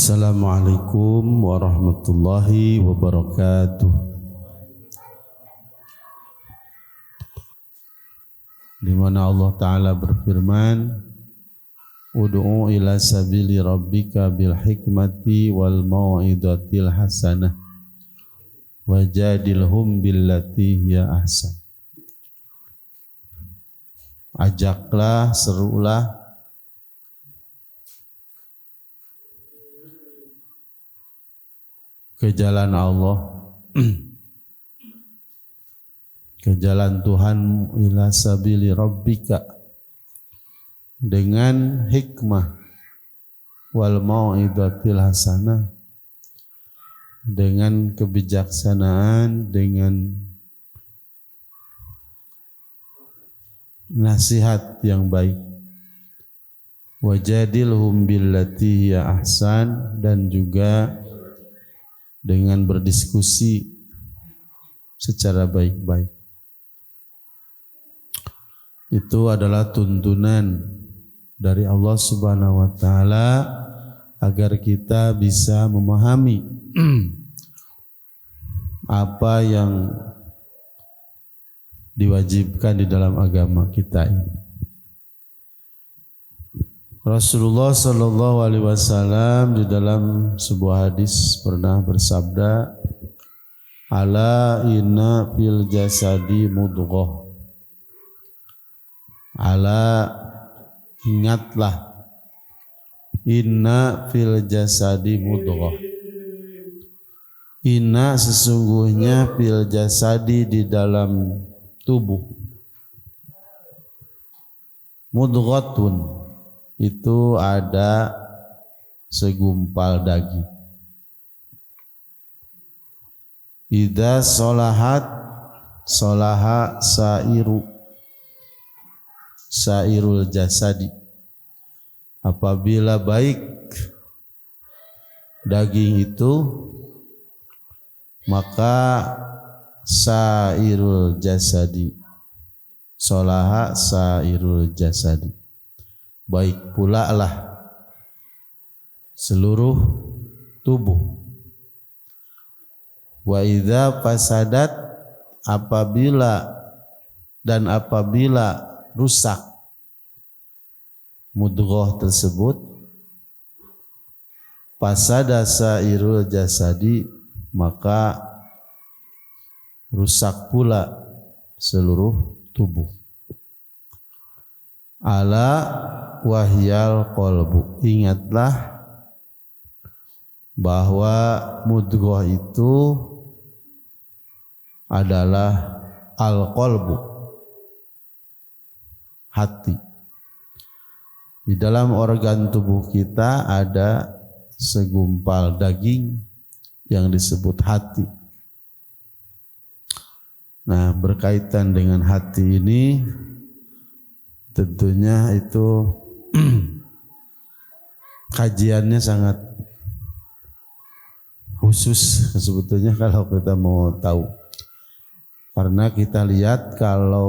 Assalamualaikum warahmatullahi wabarakatuh. Di mana Allah Ta'ala berfirman, Ud'u ila sabili rabbika bil hikmati wal mau'izatil hasanah wajadilhum billati hiya ahsan. Ajaklah, serulah ke jalan Allah, ke jalan Tuhan, ila sabili rabbika, dengan hikmah, wal mau'izatil hasanah, dengan kebijaksanaan, dengan nasihat yang baik. Wajadilhum billati hiya ahsan, dan juga dengan berdiskusi secara baik-baik. Itu adalah tuntunan dari Allah Subhanahu wa Ta'ala agar kita bisa memahami apa yang diwajibkan di dalam agama kita ini. Rasulullah Sallallahu Alaihi Wasallam di dalam sebuah hadis pernah bersabda, Ala inna fil jasadi mudghah. Ala, ingatlah, inna fil jasadi mudghah. Inna, sesungguhnya, fil jasadi, di dalam tubuh, mudghatun, itu ada segumpal daging. Idza sholahat sholaha sairul jasadi. Apabila baik daging itu, maka sairul jasadi, sholaha sairul jasadi, baik pula lah seluruh tubuh. Wa idza fasadat, apabila rusak mudghah tersebut, fasada sairul jasadi, maka rusak pula seluruh tubuh. Ala wahyal qalbu, ingatlah bahwa mudghah itu adalah al-qalbu, hati. Di dalam organ tubuh kita ada segumpal daging yang disebut hati. Nah, berkaitan dengan hati ini, tentunya itu kajiannya sangat khusus sebetulnya kalau kita mau tahu. Karena kita lihat kalau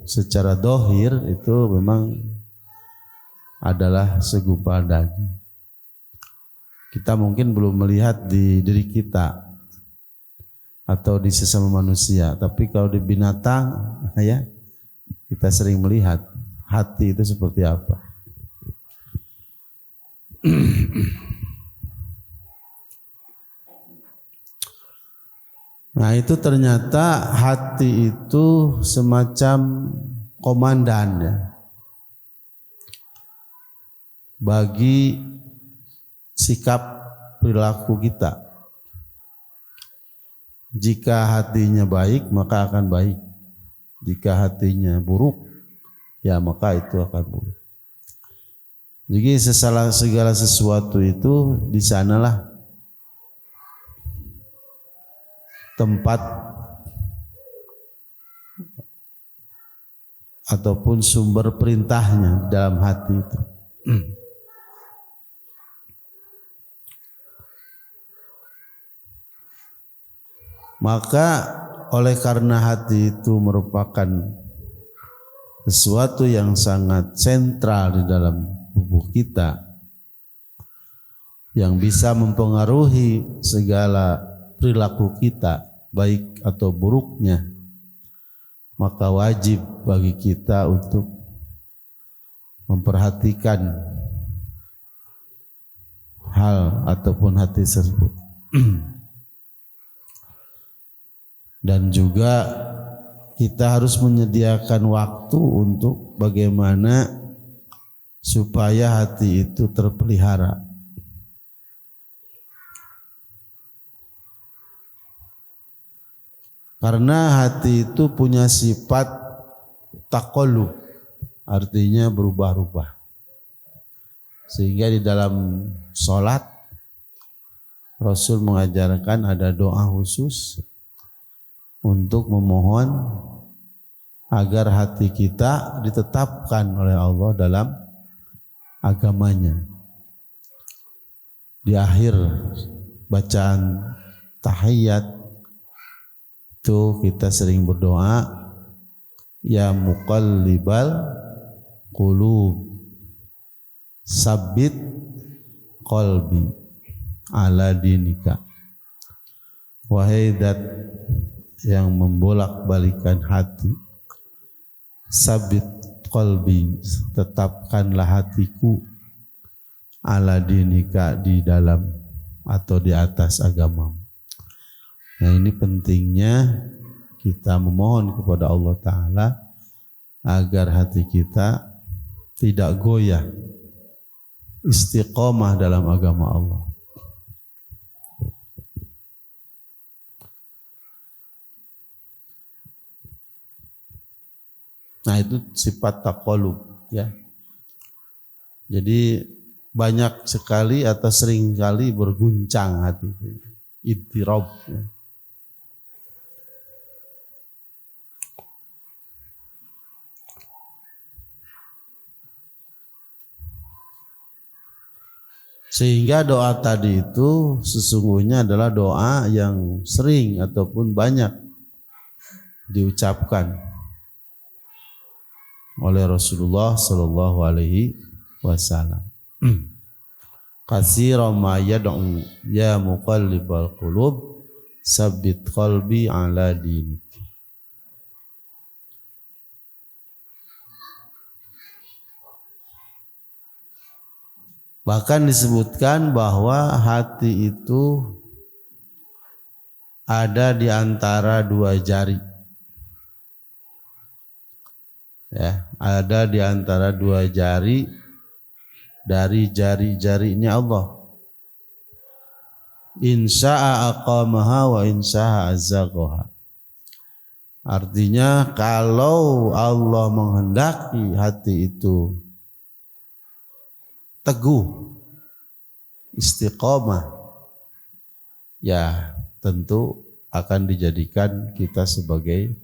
secara dohir itu memang adalah segumpal daging. Kita mungkin belum melihat di diri kita atau di sesama manusia, tapi kalau di binatang ya kita sering melihat hati itu seperti apa. Nah, itu ternyata hati itu semacam komandan ya, bagi sikap perilaku kita. Jika hatinya baik, maka akan baik. Jika hatinya buruk, ya maka itu akan buruk. Jadi segala sesuatu itu di sanalah tempat ataupun sumber perintahnya dalam hati itu. Maka oleh karena hati itu merupakan sesuatu yang sangat sentral di dalam tubuh kita, yang bisa mempengaruhi segala perilaku kita, baik atau buruknya, maka wajib bagi kita untuk memperhatikan hal ataupun hati tersebut. Dan juga kita harus menyediakan waktu untuk bagaimana supaya hati itu terpelihara. Karena hati itu punya sifat taqallub, artinya berubah-ubah. Sehingga di dalam sholat Rasul mengajarkan ada doa khusus untuk memohon agar hati kita ditetapkan oleh Allah dalam agamanya. Di akhir bacaan tahiyat itu kita sering berdoa, ya muqallibal qulub sabbit qalbi ala dinika. Wahai zat yang membolak-balikan hati, sabbit qalbi, tetapkanlah hatiku ala dinika, di dalam atau di atas agama. Nah, ini pentingnya kita memohon kepada Allah Ta'ala agar hati kita tidak goyah, istiqomah dalam agama Allah. Nah, itu sifat taqallub, ya. Jadi banyak sekali atau sering kali berguncang hati, idtirab, ya. Sehingga doa tadi itu sesungguhnya adalah doa yang sering ataupun banyak diucapkan oleh Rasulullah Sallallahu Alaihi Wasallam. Katsiran ma yad'u ya muqallibal qulub sabbit qalbi ala dinik. Bahkan disebutkan bahwa hati itu ada di antara dua jari. Ya, ada di antara dua jari dari jari-jarinya Allah. Insya'a aqamaha wa insya'a azzaqaha. Artinya kalau Allah menghendaki hati itu teguh, istiqomah, ya tentu akan dijadikan kita sebagai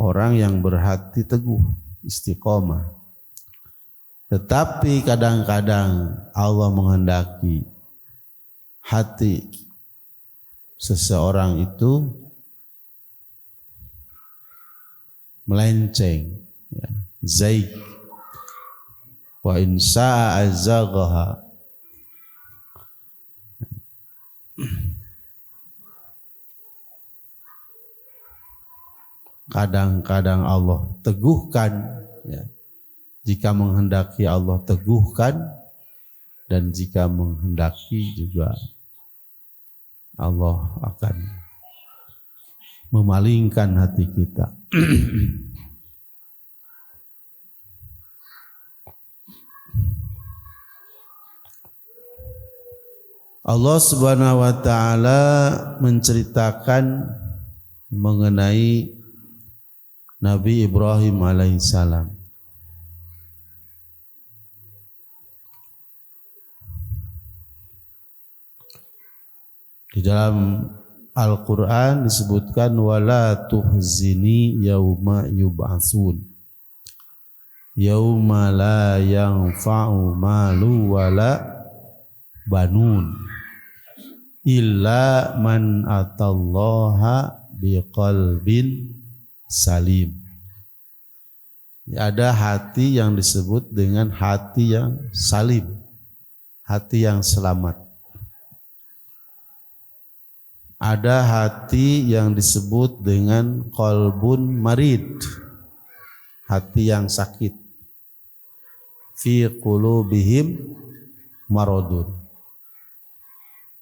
orang yang berhati teguh, istiqomah. Tetapi kadang-kadang Allah menghendaki hati seseorang itu melenceng, ya, zaik. Wa insya'a azzaghaha. Kadang-kadang Allah teguhkan, ya. Jika menghendaki Allah teguhkan, dan jika menghendaki juga Allah akan memalingkan hati kita. Allah Subhanahu wa taala menceritakan mengenai Nabi Ibrahim alaihissalam. Di dalam Al-Quran disebutkan wala tuhzini yauma yub'atsun yauma la yanfa'u malu wala banun illa man atallaha biqalbin salim. Ada hati yang disebut dengan hati yang salim, hati yang selamat. Ada hati yang disebut dengan qalbun marid, hati yang sakit. Fi qulubihim maradun.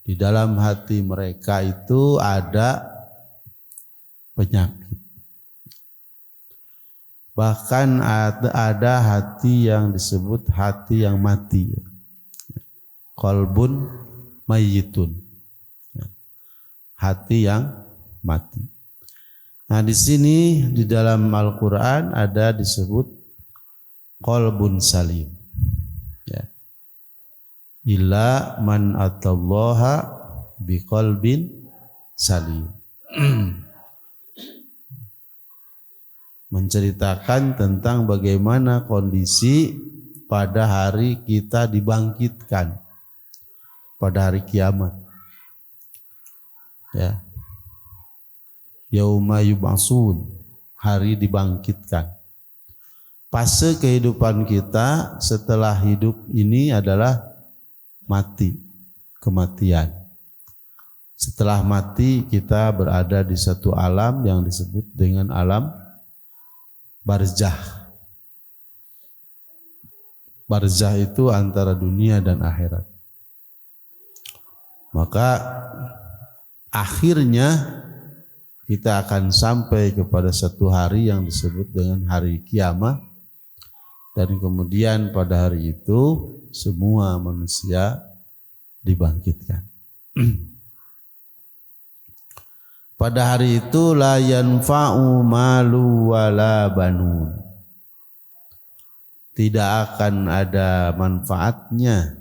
Di dalam hati mereka itu ada penyakit. Bahkan ada hati yang disebut hati yang mati. Qalbun mayyitun. Hati yang mati. Nah, di sini di dalam Al-Qur'an ada disebut qalbun salim. Ya. Illa man atallaha biqalbin salim. Menceritakan tentang bagaimana kondisi pada hari kita dibangkitkan, pada hari kiamat. Ya. Yauma yub'atsun, hari dibangkitkan. Fase kehidupan kita setelah hidup ini adalah mati, kematian. Setelah mati kita berada di satu alam yang disebut dengan alam barzah. Barzah itu antara dunia dan akhirat. Maka akhirnya kita akan sampai kepada satu hari yang disebut dengan hari kiamat, dan kemudian pada hari itu semua manusia dibangkitkan. Pada hari itu la yanfa'u malu wala banun. Tidak akan ada manfaatnya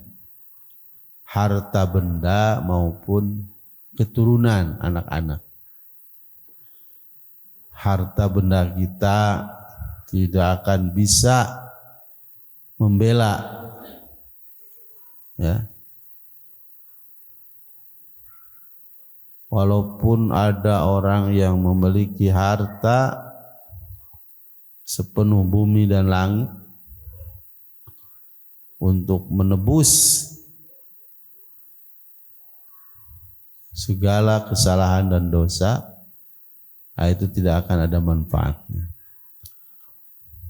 harta benda maupun keturunan anak-anak. Harta benda kita tidak akan bisa membela, ya. Walaupun ada orang yang memiliki harta sepenuh bumi dan langit untuk menebus segala kesalahan dan dosa, itu tidak akan ada manfaatnya.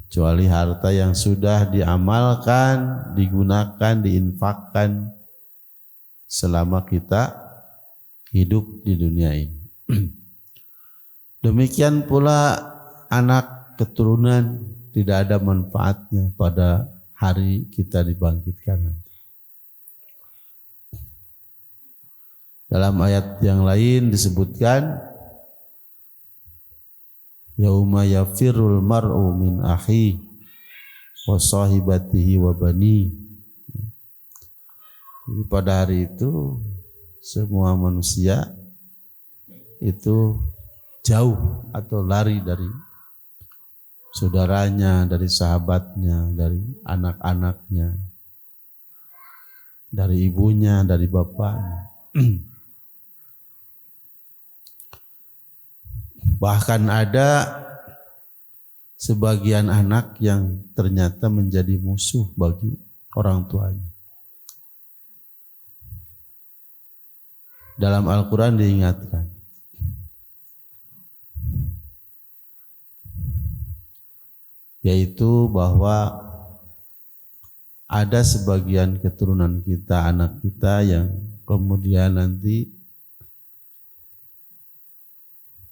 Kecuali harta yang sudah diamalkan, digunakan, diinfakkan selama kita hidup di dunia ini. Demikian pula anak keturunan tidak ada manfaatnya pada hari kita dibangkitkan nanti. Dalam ayat yang lain disebutkan yauma yafirul mar'u min akhi wa sahibatihi wa bani. Pada hari itu semua manusia itu jauh atau lari dari saudaranya, dari sahabatnya, dari anak-anaknya, dari ibunya, dari bapaknya. Bahkan ada sebagian anak yang ternyata menjadi musuh bagi orang tuanya. Dalam Al-Quran diingatkan, yaitu bahwa ada sebagian keturunan kita, anak kita yang kemudian nanti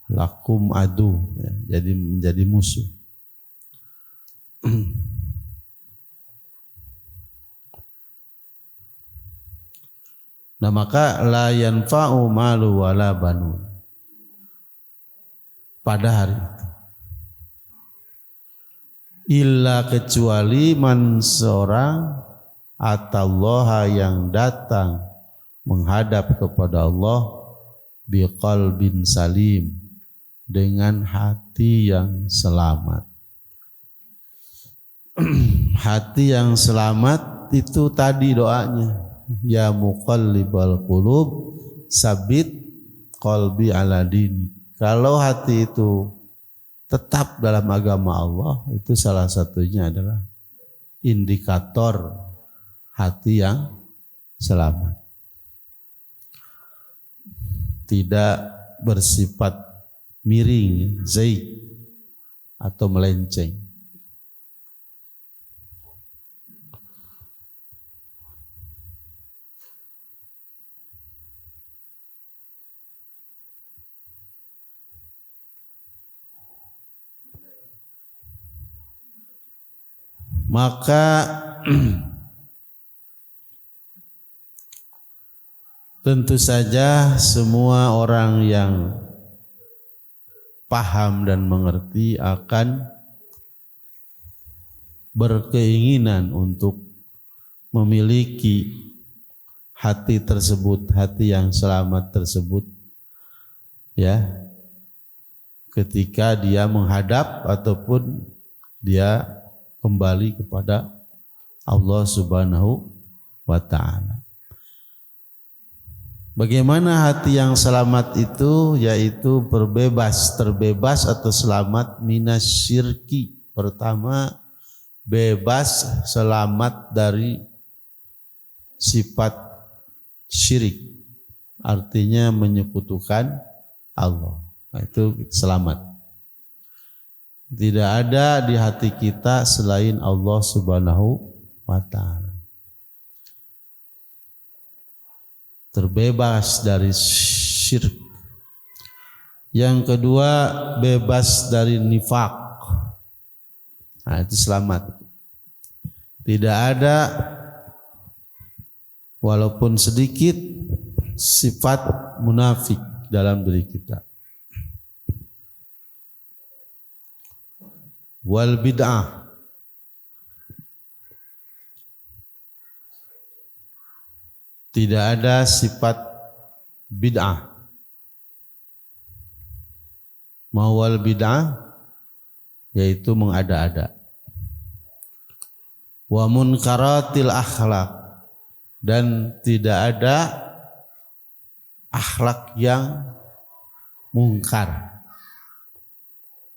lakum adu, ya, jadi menjadi musuh. Nah, maka la yanfa'u malu wala banun pada hari itu, illa kecuali man seorang atallaha yang datang menghadap kepada Allah biqalbin salim, dengan hati yang selamat. Hati yang selamat itu tadi doanya, ya muqallibal qulub sabit qalbi ala dini. Kalau hati itu tetap dalam agama Allah, itu salah satunya adalah indikator hati yang selamat. Tidak bersifat miring, zaid atau melenceng. Maka tentu saja semua orang yang paham dan mengerti akan berkeinginan untuk memiliki hati tersebut, hati yang selamat tersebut, ya, ketika dia menghadap ataupun dia kembali kepada Allah Subhanahu wa ta'ala. Bagaimana hati yang selamat itu? Yaitu terbebas atau selamat minas syirki. Pertama, bebas selamat dari sifat syirik, artinya menyekutukan Allah. Itu selamat. Tidak ada di hati kita selain Allah Subhanahu wa ta'ala. Terbebas dari syirik. Yang kedua, bebas dari nifak. Nah, itu selamat. Tidak ada walaupun sedikit sifat munafik dalam diri kita. Wal bid'ah, tidak ada sifat bid'ah. Mawal bid'ah yaitu mengada-ada. Wa munkaratil akhlak, dan tidak ada akhlak yang mungkar.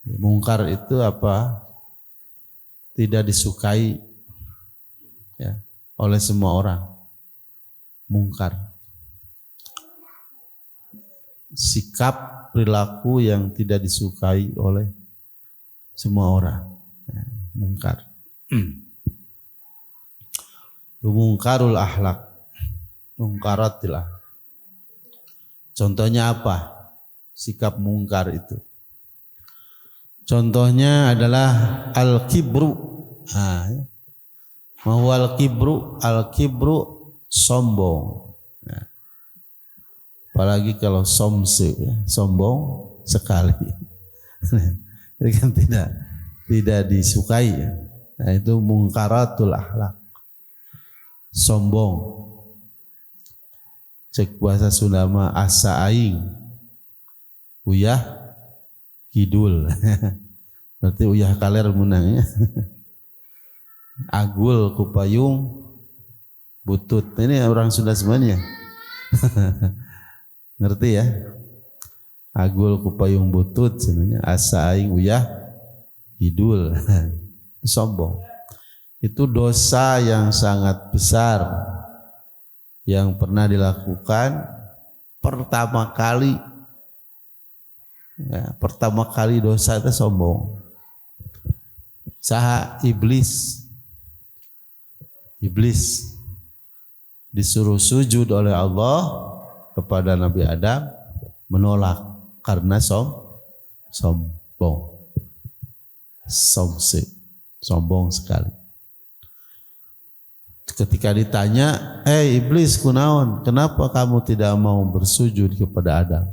Mungkar itu apa? Tidak disukai, ya, oleh semua orang. Mungkar, sikap perilaku yang tidak disukai oleh semua orang, ya, mungkar. Mungkarul akhlak, mungkaratil akhlak. Contohnya apa? Sikap mungkar itu. Contohnya adalah al-kibru. Mahwal kibru, al-kibru sombong. Ya. Apalagi kalau somse, ya, sombong sekali. Itu kan tidak disukai. Ya. Nah, itu mungkaratul akhlak. Sombong. Cek bahasa Sunda mah asa aing. Uyah kidul. Berarti uyah kaler menang, ya. Agul kupayung butut. Ini orang Sunda semuanya. Ngerti ya? Agul kupayung butut sebenarnya asa aing uyah kidul. Sombong. Itu dosa yang sangat besar yang pernah dilakukan pertama kali. Ya, pertama kali dosa itu sombong. Saha iblis. Iblis disuruh sujud oleh Allah kepada Nabi Adam, menolak karena sombong. Sombong sekali. Ketika ditanya, iblis kunaon, kenapa kamu tidak mau bersujud kepada Adam?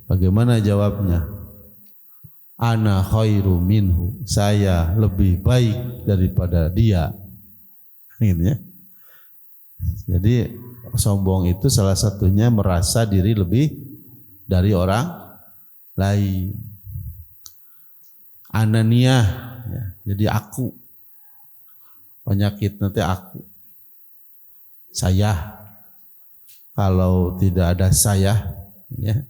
Bagaimana jawabnya? Ana khairu minhu, saya lebih baik daripada dia. Gitu ya. Jadi sombong itu salah satunya merasa diri lebih dari orang lain. Ananiyah, ya, jadi aku. Penyakit nanti aku. Saya. Kalau tidak ada saya, ya.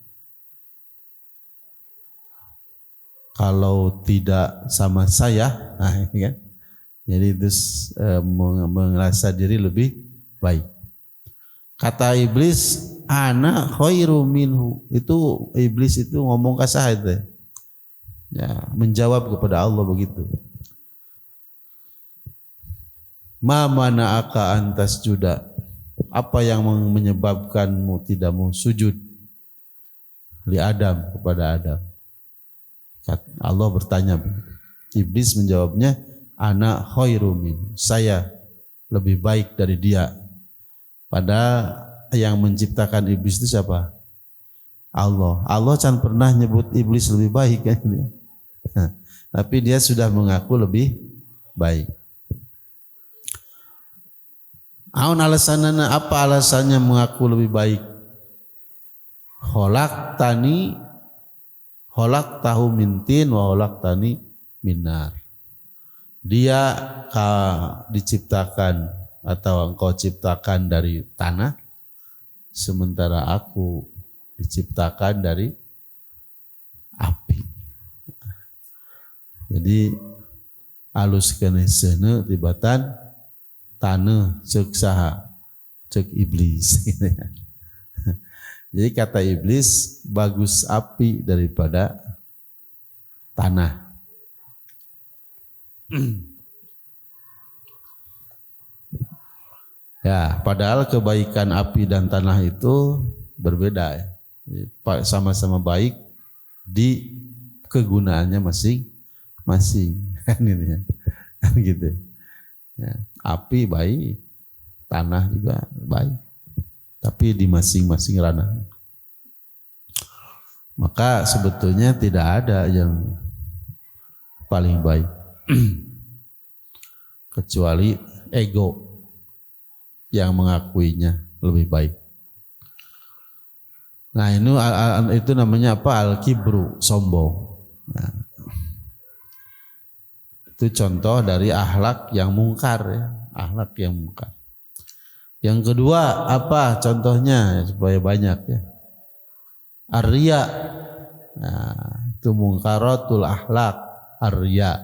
Kalau tidak sama saya, nah ini kan, jadi itu merasa diri lebih baik. Kata iblis, ana khairu minhu. Itu iblis itu ngomong ke saha itu. Ya, menjawab kepada Allah begitu. Ma mana'aka antas juda. Apa yang menyebabkanmu tidak mau sujud li Adam, kepada Adam? Allah bertanya. Iblis menjawabnya, ana khairu min. Saya lebih baik dari dia. Padahal yang menciptakan iblis itu siapa? Allah. Allah jangan pernah nyebut iblis lebih baik kan? Tapi dia sudah mengaku lebih baik. Aun alasanana, apa alasannya mengaku lebih baik? Kholak tahu mintin wa kholak tani minar. Dia diciptakan atau engkau ciptakan dari tanah, sementara aku diciptakan dari api. Jadi alus kene seuneu tibatan tanah cek saha, cek iblis. Jadi kata iblis, bagus api daripada tanah. Ya, padahal kebaikan api dan tanah itu berbeda ya. Sama-sama baik di kegunaannya masing-masing. Kan gitu ya. Kan gitu. Ya, api baik, tanah juga baik, tapi di masing-masing ranah. Maka sebetulnya tidak ada yang paling baik kecuali ego yang mengakuinya lebih baik. Nah itu namanya apa? Al-kibru, sombong. Nah, itu contoh dari akhlak yang mungkar ya, akhlak yang mungkar. Yang kedua apa contohnya ya, supaya banyak ya? Ar-riya. Nah, itu mungkaratul akhlak, ar-riya.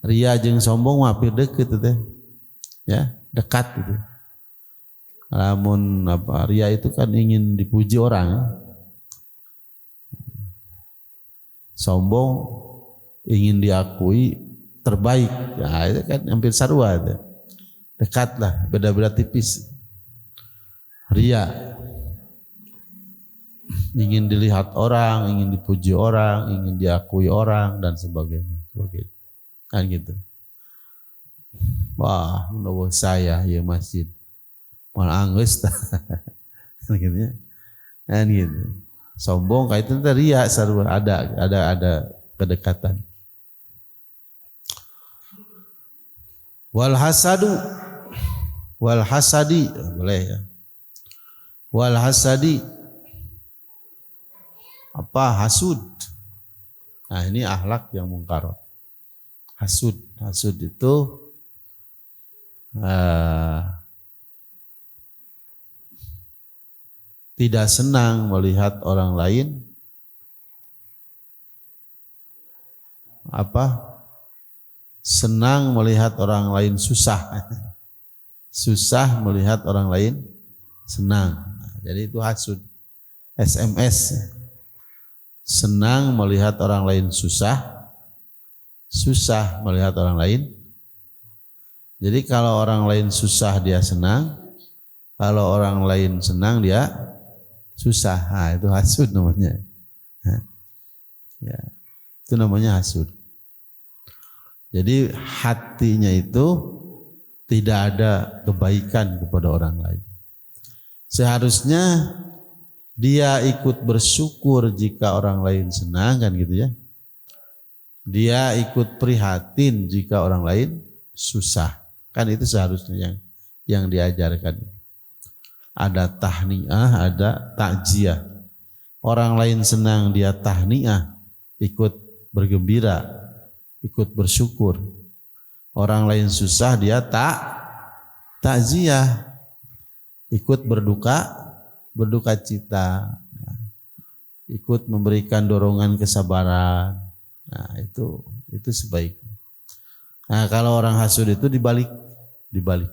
Riya jeung sombong mah hampir deket teh. Ya, dekat gitu. Namun apa riya itu kan ingin dipuji orang. Ya. Sombong ingin diakui terbaik, ya itu kan hampir sarua itu. Dekat lah, beda-beda tipis. Ria, ingin dilihat orang, ingin dipuji orang, ingin diakui orang dan sebagainya. Kan gitu. Wah, menurut saya ya masjid, malah anggus, gitu ya. Kan gitu. Sombong kayak itu ria sarua, ada kedekatan. Wal hasadi boleh ya. Wal hasadi apa? Hasud. Nah ini akhlak yang mungkar. Hasud itu tidak senang melihat orang lain apa? Senang melihat orang lain susah. Susah melihat orang lain senang. Jadi itu hasud. SMS. Senang melihat orang lain susah. Susah melihat orang lain. Jadi kalau orang lain susah dia senang. Kalau orang lain senang dia susah. Nah, itu hasud namanya. Ya, itu namanya hasud. Jadi hatinya itu tidak ada kebaikan kepada orang lain. Seharusnya dia ikut bersyukur jika orang lain senang kan gitu ya. Dia ikut prihatin jika orang lain susah. Kan itu seharusnya yang diajarkan. Ada tahniah, ada takziah. Orang lain senang dia tahniah, ikut bergembira, ikut bersyukur. Orang lain susah dia takziah, ikut berduka cita, ikut memberikan dorongan kesabaran. Nah itu sebaiknya. Nah kalau orang hasud itu dibalik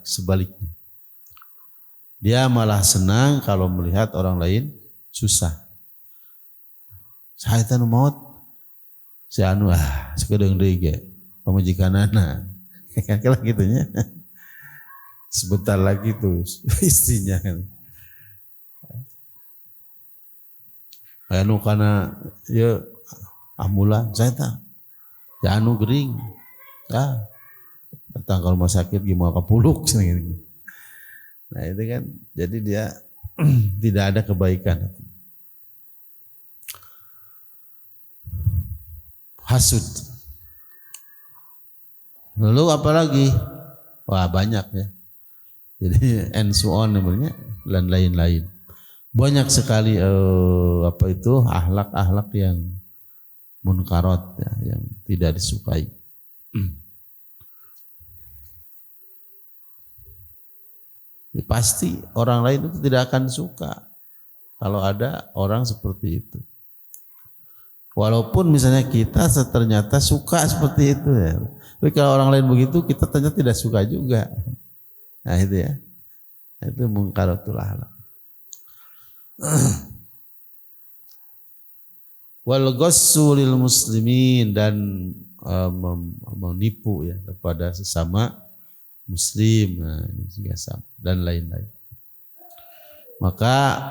sebaliknya. Dia malah senang kalau melihat orang lain susah. Saya tanu maut, si anu sekedeng deui ge pamajikanana. Kan kalau gitunya. Sebentar lagi tuh istrinya kan. Anu kana ya ambulan saya tak. Ya anu gering. Datang ke rumah sakit gimana kapuluk gitu. Nah itu kan jadi dia tidak ada kebaikan. Hasud. Lalu apalagi? Wah banyak ya. Jadi and so on namanya dan lain-lain. Banyak sekali akhlak-akhlak yang munkarat ya, yang tidak disukai. Ya, pasti orang lain itu tidak akan suka kalau ada orang seperti itu. Walaupun misalnya kita ternyata suka seperti itu ya. Tapi kalau orang lain begitu kita ternyata tidak suka juga. Nah itu ya. Itu munkaratul akhlak. Wal ghassu lil muslimin dan menipu ya kepada sesama muslim, nah, ini juga sama dan lain-lain. Maka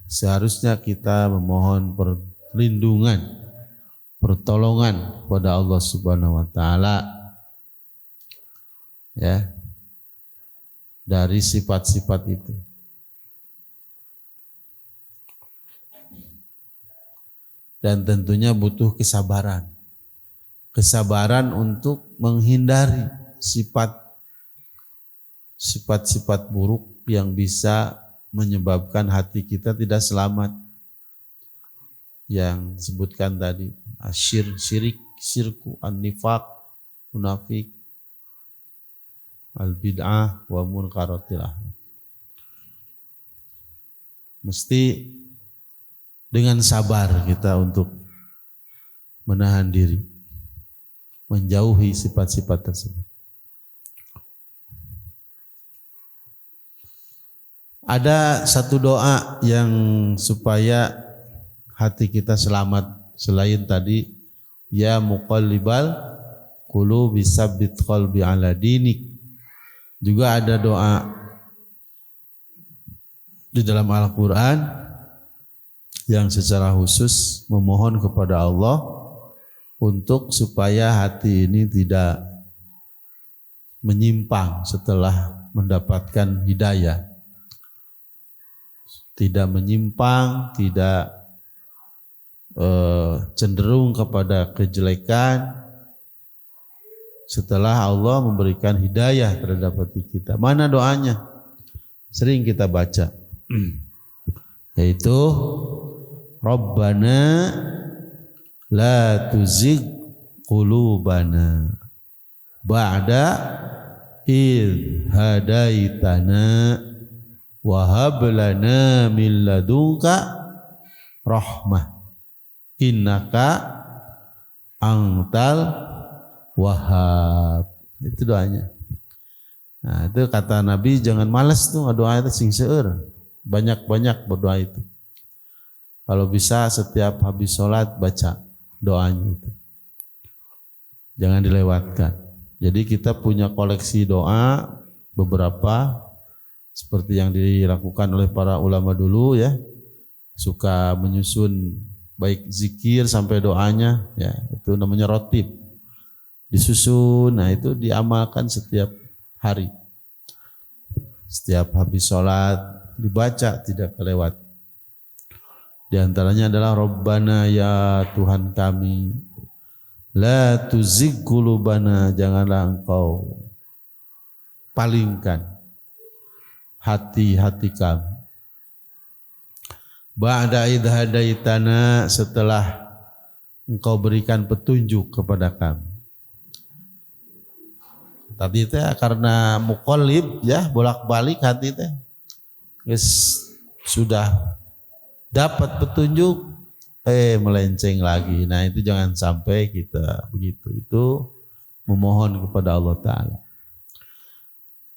seharusnya kita memohon perlindungan, pertolongan kepada Allah Subhanahu wa taala ya dari sifat-sifat itu. Dan tentunya butuh kesabaran. Kesabaran untuk menghindari sifat-sifat buruk yang bisa menyebabkan hati kita tidak selamat. Yang disebutkan tadi, syirik, syirku, an-nifaq, munafik, al-bid'ah, wa munkaratil akhlak. Mesti dengan sabar kita untuk menahan diri, menjauhi sifat-sifat tersebut. Ada satu doa yang supaya hati kita selamat selain tadi ya muqallibal qulubi tsabbit qalbi ala dinik. Juga ada doa di dalam Al-Qur'an yang secara khusus memohon kepada Allah untuk supaya hati ini tidak menyimpang setelah mendapatkan hidayah. Tidak menyimpang, tidak cenderung kepada kejelekan setelah Allah memberikan hidayah terhadap hati kita. Mana doanya? Sering kita baca. Yaitu Rabbana la tuzigh qulubana ba'da idh hadaitana wa hab lana min ladunka rahmah innaka antal wahhab. Itu doanya. Nah, itu kata Nabi jangan malas tuh doa itu sing seueur. Banyak-banyak berdoa itu. Kalau bisa setiap habis sholat baca doanya itu. Jangan dilewatkan. Jadi kita punya koleksi doa beberapa seperti yang dilakukan oleh para ulama dulu ya. Suka menyusun baik zikir sampai doanya ya, itu namanya rotib. Disusun, nah itu diamalkan setiap hari. Setiap habis sholat dibaca tidak kelewat. Di antaranya adalah Rabbana ya Tuhan kami la tuzigh qulubana, janganlah engkau palingkan hati-hati kami ba'da idh hadaitana, setelah engkau berikan petunjuk kepada kami. Tadi teh karena muqallib ya, bolak-balik hati teh sudah dapat petunjuk melenceng lagi. Nah itu jangan sampai kita begitu. Itu memohon kepada Allah Ta'ala.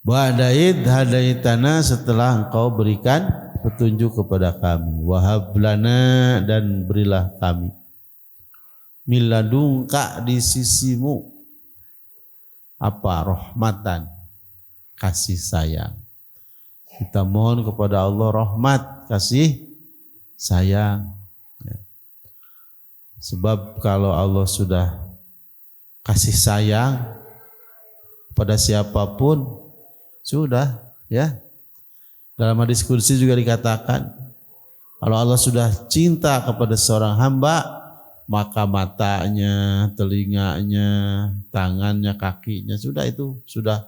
Ba'daid hadaitana, setelah engkau berikan petunjuk kepada kami. Wahab lana, dan berilah kami. Min ladunka, di sisimu. Apa? Rahmatan, kasih sayang. Kita mohon kepada Allah rahmat, kasih sayang. Sebab kalau Allah sudah kasih sayang pada siapapun, sudah, ya. Dalam hadis qudsi juga dikatakan, kalau Allah sudah cinta kepada seorang hamba, maka matanya, telinganya, tangannya, kakinya, sudah, itu sudah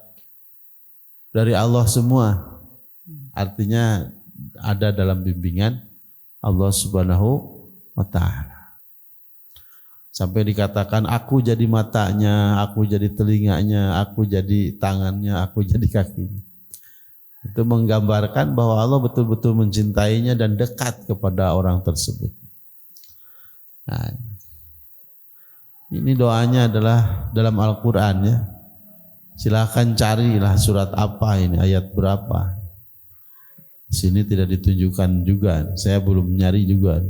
dari Allah semua. Artinya ada dalam bimbingan Allah Subhanahu wa ta'ala. Sampai dikatakan, aku jadi matanya, aku jadi telinganya, aku jadi tangannya, aku jadi kakinya. Itu menggambarkan bahwa Allah betul-betul mencintainya dan dekat kepada orang tersebut. Nah, ini doanya adalah dalam Al-Quran, ya. Silahkan carilah surat apa ini, ayat berapa. Di sini tidak ditunjukkan juga, saya belum nyari juga.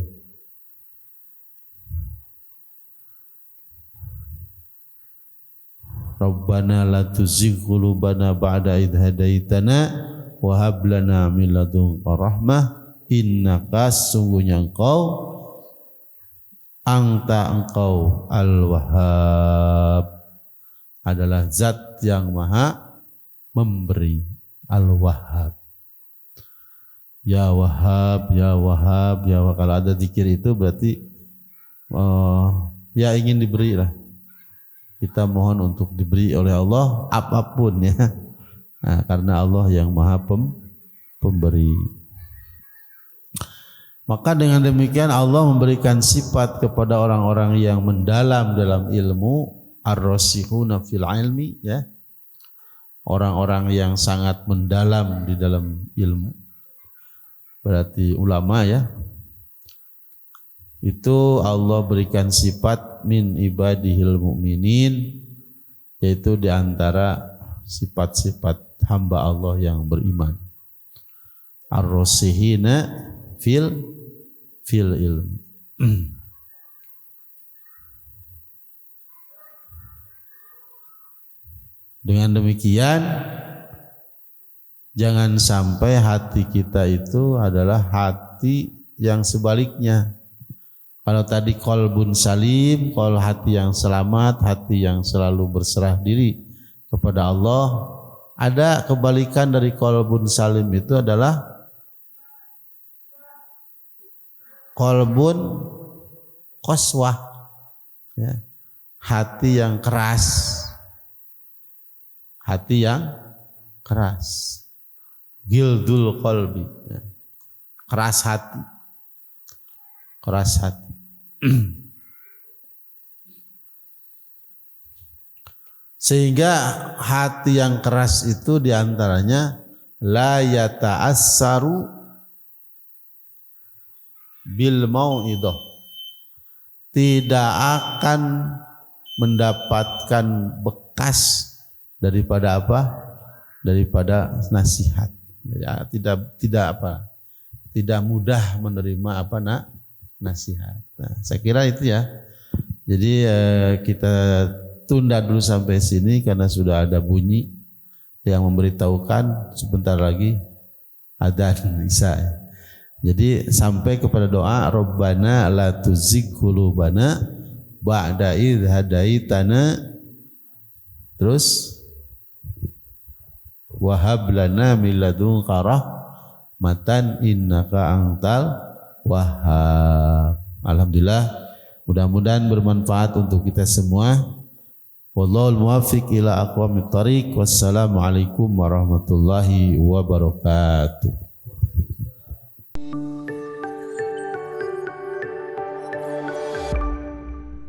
Rabbana la tuzigh qulubana ba'da idh hadaitana wa hab lana min ladunka rahmah innaka, sungguhnya engkau engkau al-wahhab, adalah zat yang maha memberi. Al-wahhab, ya wahhab, ya wahhab, ya wahhab. Kalau ada zikir itu berarti ya ingin diberi lah. Kita mohon untuk diberi oleh Allah apapun, ya. Nah, karena Allah yang maha pemberi. Maka dengan demikian Allah memberikan sifat kepada orang-orang yang mendalam dalam ilmu, ar-rasikhuna fil ilmi, ya. Orang-orang yang sangat mendalam di dalam ilmu. Berarti ulama, ya. Itu Allah berikan sifat min ibadihil mu'minin, yaitu diantara sifat-sifat hamba Allah yang beriman. Ar-rasihina fil ilm. Dengan demikian, jangan sampai hati kita itu adalah hati yang sebaliknya. Kalau tadi qalbun salim, kalau hati yang selamat, hati yang selalu berserah diri kepada Allah, ada kebalikan dari qalbun salim itu adalah qalbun qaswah, ya. Hati yang keras, hati yang keras, gildul qalbi, ya. Keras hati, keras hati. Sehingga hati yang keras itu diantaranya la yata'assaru bil mau'idah, tidak akan mendapatkan bekas daripada apa? Daripada nasihat. Tidak mudah menerima nasihat. Nah, saya kira itu, ya. Jadi kita tunda dulu sampai sini karena sudah ada bunyi yang memberitahukan sebentar lagi adzan Isya. Jadi sampai kepada doa Rabbana la tuzigh qulubana ba'da idh hadaitana, terus wa hab lana min ladunka rahmatan innaka antal wahhab. Alhamdulillah, mudah-mudahan bermanfaat untuk kita semua. Wallahul muwaffiq ila aqwamit thariq. Wassalamualaikum warahmatullahi wabarakatuh.